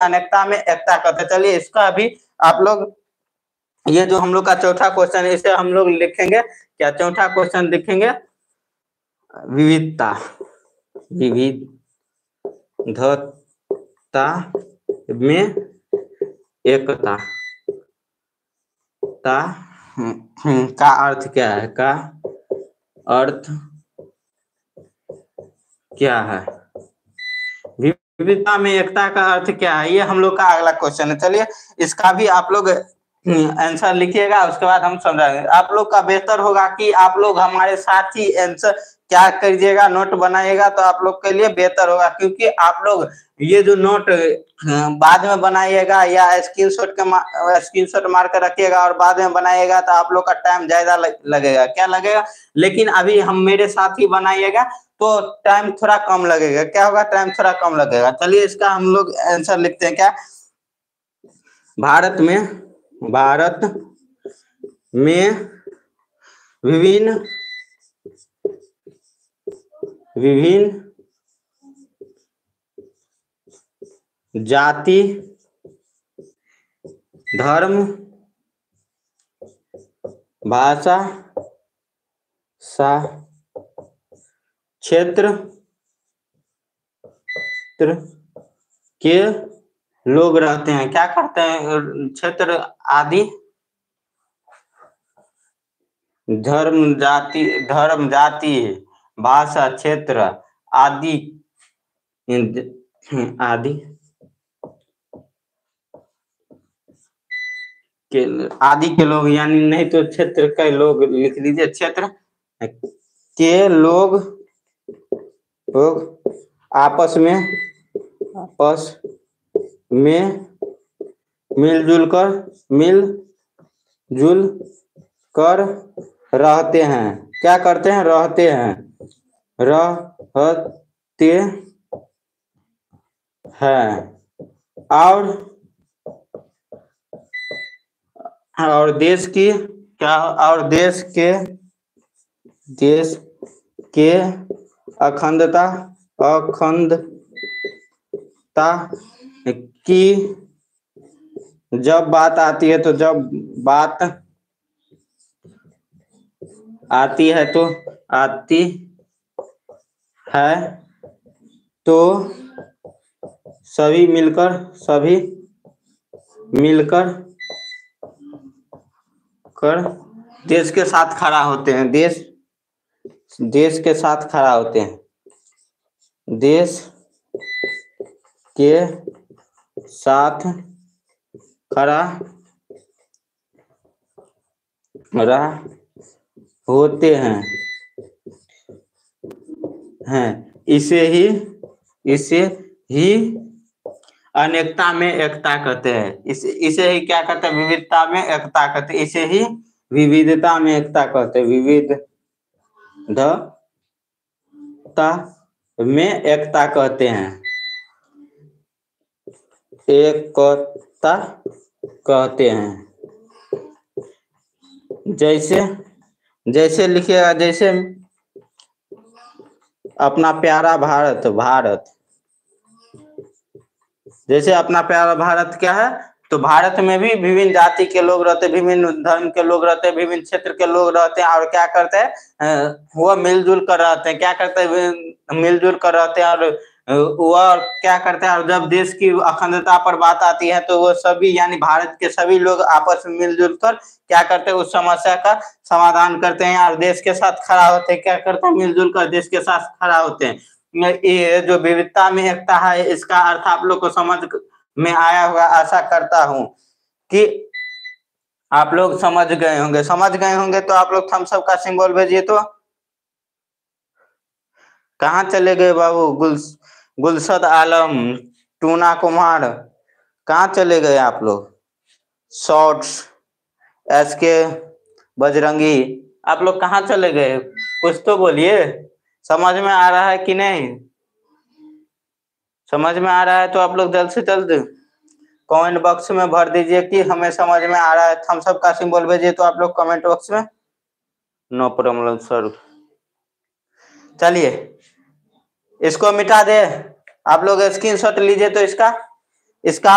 अनेकता में एकता कहते हैं। चलिए इसका भी आप लोग, ये जो हम लोग का चौथा क्वेश्चन है इसे हम लोग लिखेंगे क्या, चौथा क्वेश्चन लिखेंगे विविधता, विविधता में एकता का अर्थ क्या है, का अर्थ क्या है, विविधता में एकता का अर्थ क्या है, ये हम लोग का अगला क्वेश्चन है। चलिए इसका भी आप लोग आंसर लिखिएगा, उसके बाद हम समझाएंगे। आप लोग का बेहतर होगा कि आप लोग हमारे साथ ही आंसर क्या करिएगा, नोट बनाइएगा तो आप लोग के लिए बेहतर होगा, क्योंकि आप लोग ये जो नोट बाद में बनाइएगा या स्क्रीनशॉट मार कर रखिएगा और बाद में बनाइएगा तो आप लोग का टाइम ज्यादा लगेगा, क्या लगेगा, लेकिन अभी हम मेरे साथ ही बनाइएगा तो टाइम थोड़ा कम लगेगा, क्या होगा, टाइम थोड़ा कम लगेगा। चलिए इसका हम लोग आंसर लिखते हैं क्या, भारत में विभिन्न जाति, धर्म, भाषा, क्षेत्र के लोग रहते हैं, क्या करते हैं, क्षेत्र आदि, धर्म जाति भाषा क्षेत्र आदि के लोग, यानी नहीं तो क्षेत्र के लोग लिख लीजिए, क्षेत्र के लोग आपस में मिलजुल कर रहते हैं, क्या करते हैं, रहते हैं और देश के अखंडता की जब बात आती है तो सभी मिलकर देश के साथ खड़ा होते हैं, देश के साथ खड़ा होते हैं, देश के साथ खड़ा होते हैं, इसे ही अनेकता में एकता कहते हैं, इसे ही क्या कहते हैं, विविधता में एकता कहते हैं, इसे ही विविधता में एकता कहते हैं, विविधता में एकता कहते हैं, एकता कहते हैं। जैसे लिखिएगा, जैसे अपना प्यारा भारत, जैसे अपना प्यारा भारत क्या है, तो भारत में भी विभिन्न जाति के लोग रहते हैं, विभिन्न धर्म के लोग रहते हैं, विभिन्न क्षेत्र के लोग रहते हैं, और क्या करते हैं, वो मिलजुल कर रहते हैं, क्या करते हैं, मिलजुल कर रहते हैं, और वह क्या करते हैं, और जब देश की अखंडता पर बात आती है तो वो सभी यानी भारत के सभी लोग आपस में मिलजुल कर क्या करते हैं, उस समस्या का समाधान करते हैं और देश के साथ खड़ा होते हैं, क्या करते हैं, मिलजुल कर देश के साथ खड़ा होते हैं। ये जो विविधता में एकता है, इसका अर्थ आप लोग को समझ में आया होगा, आशा करता हूं कि आप लोग समझ गए होंगे। तो आप लोग थम्स अप का सिंबल भेजिए। तो कहाँ चले गए बाबू, गुलशद आलम, टूना कुमार, कहाँ चले गए आप लोग, शॉर्ट्स, एसके बजरंगी, आप लोग कहाँ चले गए, कुछ तो बोलिए, समझ में आ रहा है कि नहीं, समझ में आ रहा है तो आप लोग जल्द से जल्द कमेंट बॉक्स में भर दीजिए कि हमें समझ में आ रहा है। थम्स अप का सिंबल भेजिए तो आप लोग कमेंट बॉक्स में, नो प्रॉब्लम सर। चलिए इसको मिटा दे, आप लोग स्क्रीनशॉट लीजिए तो इसका, इसका